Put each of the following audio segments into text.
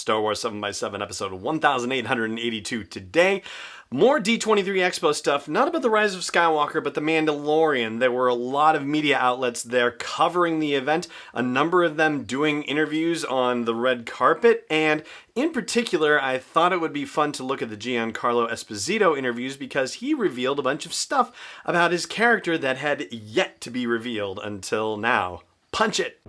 Star Wars 7x7 episode 1882 today. More D23 Expo stuff, not about the Rise of Skywalker, but the Mandalorian. There were a lot of media outlets there covering the event, a number of them doing interviews on the red carpet, and in particular, I thought it would be fun to look at the Giancarlo Esposito interviews because he revealed a bunch of stuff about his character that had yet to be revealed until now. Punch it!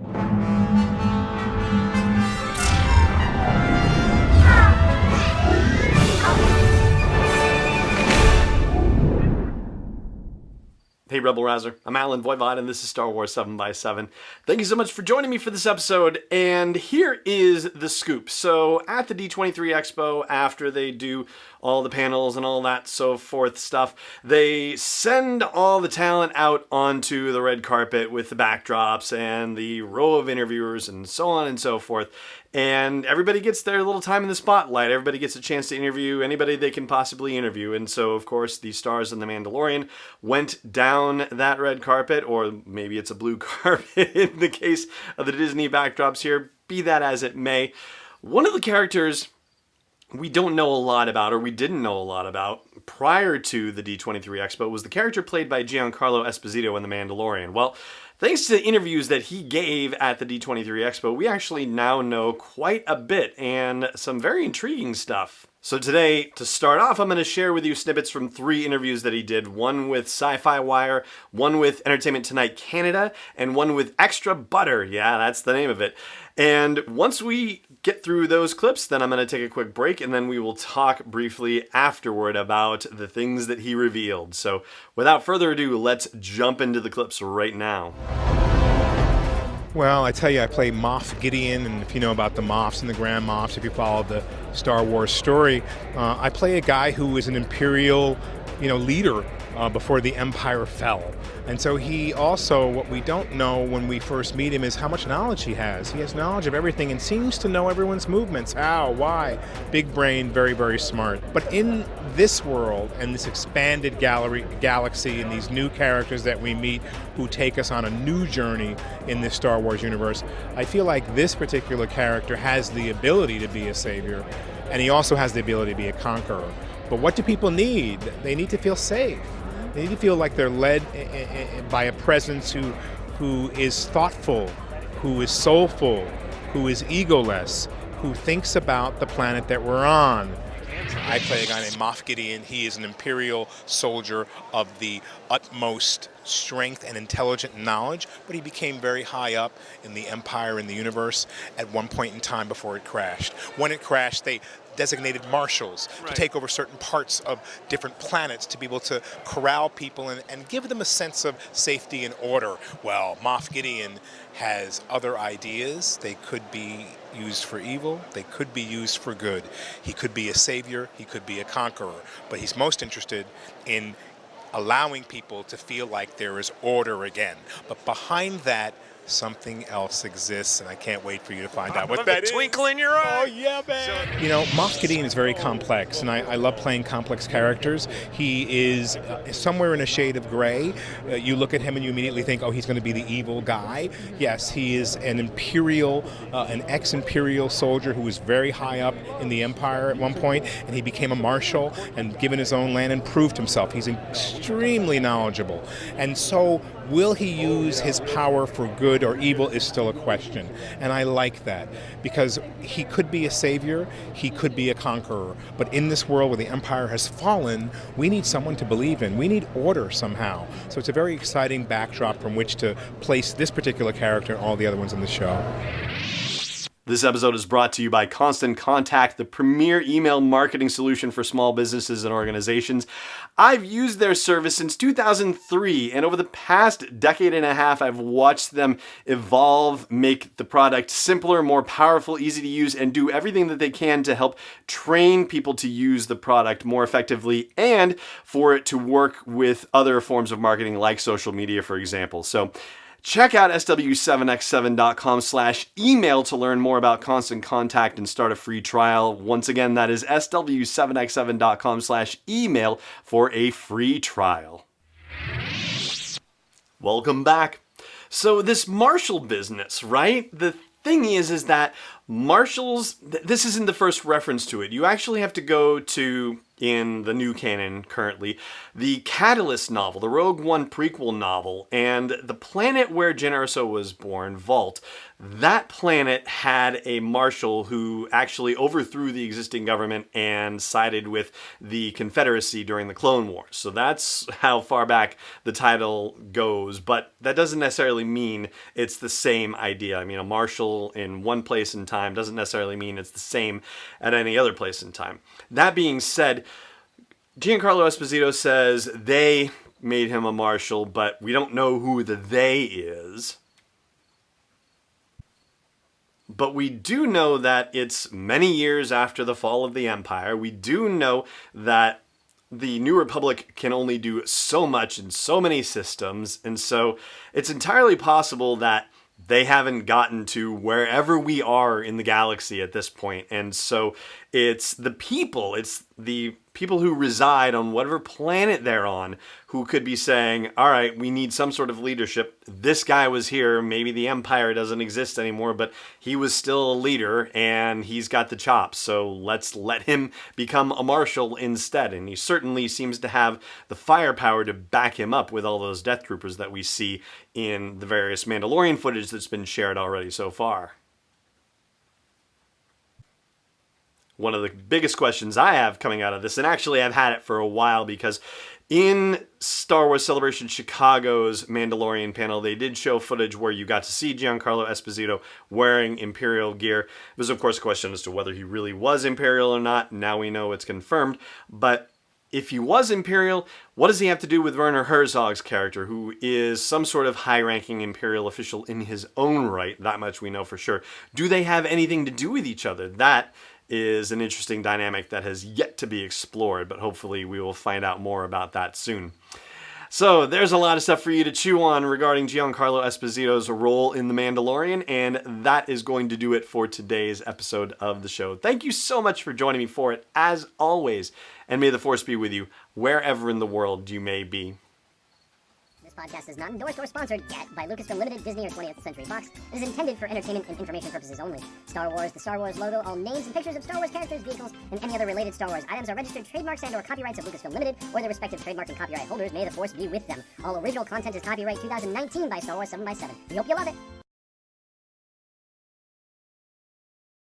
Hey Rebel Rouser, I'm Alan Voivod and this is Star Wars 7x7. Thank you so much for joining me for this episode, and here is the scoop. So at the D23 Expo, after they do all the panels and all that so forth stuff, they send all the talent out onto the red carpet with the backdrops and the row of interviewers and so on and so forth. And everybody gets their little time in the spotlight. Everybody gets a chance to interview anybody they can possibly interview. And so, of course, the stars in The Mandalorian went down that red carpet, or maybe it's a blue carpet in the case of the Disney backdrops here. Be that as it may. One of the characters we don't know a lot about, or we didn't know a lot about, prior to the D23 Expo was the character played by Giancarlo Esposito in The Mandalorian. Well, thanks to the interviews that he gave at the D23 Expo, we actually now know quite a bit and some very intriguing stuff. So today, to start off, I'm going to share with you snippets from 3 interviews that he did. One with SyFy Wire, one with Entertainment Tonight Canada, and one with Extra Butter. Yeah, that's the name of it. And once we get through those clips, then I'm going to take a quick break, and then we will talk briefly afterward about the things that he revealed. So without further ado, let's jump into the clips right now. Well, I tell you, I play Moff Gideon, and if you know about the Moffs and the Grand Moffs, if you follow the Star Wars story, I play a guy who is an Imperial, leader before the Empire fell. And so he also, what we don't know when we first meet him is how much knowledge he has. He has knowledge of everything and seems to know everyone's movements. How, why, big brain, very, very smart. But in this world and this expanded galaxy and these new characters that we meet who take us on a new journey in this Star Wars universe, I feel like this particular character has the ability to be a savior, and he also has the ability to be a conqueror. But what do people need? They need to feel safe. They need to feel like they're led by a presence who is thoughtful, who is soulful, who is egoless, who thinks about the planet that we're on. I play a guy named Moff Gideon. He is an Imperial soldier of the utmost strength and intelligent knowledge, but he became very high up in the Empire and the universe at one point in time before it crashed. When it crashed, they designated marshals to take over certain parts of different planets to be able to corral people and give them a sense of safety and order. Well, Moff Gideon has other ideas. They could be used for evil, they could be used for good. He could be a savior, he could be a conqueror, but he's most interested in allowing people to feel like there is order again. But behind that, something else exists, and I can't wait for you to find out what that is. Twinkle in your eye. Oh, yeah, man. Moff Gideon is very complex, and I love playing complex characters. He is somewhere in a shade of gray. You look at him and you immediately think, oh, he's going to be the evil guy. Yes, he is an Imperial, an ex-Imperial soldier who was very high up in the Empire at one point, and he became a marshal and given his own land and proved himself. He's extremely knowledgeable. And so will he use his power for good or evil is still a question. And I like that because he could be a savior, he could be a conqueror. But in this world where the Empire has fallen, we need someone to believe in. We need order somehow. So it's a very exciting backdrop from which to place this particular character and all the other ones in the show. This episode is brought to you by Constant Contact, the premier email marketing solution for small businesses and organizations. I've used their service since 2003, and over the past decade and a half, I've watched them evolve, make the product simpler, more powerful, easy to use, and do everything that they can to help train people to use the product more effectively and for it to work with other forms of marketing like social media, for example. So check out sw7x7.com/email to learn more about Constant Contact and start a free trial. Once again, that is sw7x7.com/email for a free trial. Welcome back. So this Marshall business, right? The thing is that Marshals, this isn't the first reference to it. You actually have to go to, in the new canon currently, the Catalyst novel, the Rogue One prequel novel, and the planet where Jyn Erso was born, Vault, that planet had a marshal who actually overthrew the existing government and sided with the Confederacy during the Clone Wars. So that's how far back the title goes, but that doesn't necessarily mean it's the same idea. I mean, a marshal in one place in time doesn't necessarily mean it's the same at any other place in time. That being said, Giancarlo Esposito says they made him a marshal, but we don't know who the they is. But we do know that it's many years after the fall of the Empire. We do know that the New Republic can only do so much in so many systems, and so it's entirely possible that they haven't gotten to wherever we are in the galaxy at this point. And so it's the people who reside on whatever planet they're on who could be saying, all right, we need some sort of leadership. This guy was here. Maybe the Empire doesn't exist anymore, but he was still a leader and he's got the chops. So let's let him become a marshal instead. And he certainly seems to have the firepower to back him up with all those Death Troopers that we see in the various Mandalorian footage that's been shared already so far. One of the biggest questions I have coming out of this, and actually I've had it for a while, because in Star Wars Celebration Chicago's Mandalorian panel, they did show footage where you got to see Giancarlo Esposito wearing Imperial gear. It was, of course, a question as to whether he really was Imperial or not. Now we know it's confirmed. But if he was Imperial, what does he have to do with Werner Herzog's character, who is some sort of high-ranking Imperial official in his own right? That much we know for sure. Do they have anything to do with each other? That is an interesting dynamic that has yet to be explored, but hopefully we will find out more about that soon. So there's a lot of stuff for you to chew on regarding Giancarlo Esposito's role in The Mandalorian, and that is going to do it for today's episode of the show. Thank you so much for joining me for it, as always, and may the Force be with you wherever in the world you may be. This podcast is not endorsed or sponsored yet by Lucasfilm Limited, Disney, or 20th Century Fox. It is intended for entertainment and information purposes only. Star Wars, the Star Wars logo, all names and pictures of Star Wars characters, vehicles, and any other related Star Wars items are registered trademarks and/or copyrights of Lucasfilm Limited or their respective trademark and copyright holders. May the Force be with them. All original content is copyright 2019 by Star Wars 7x7. We hope you love it.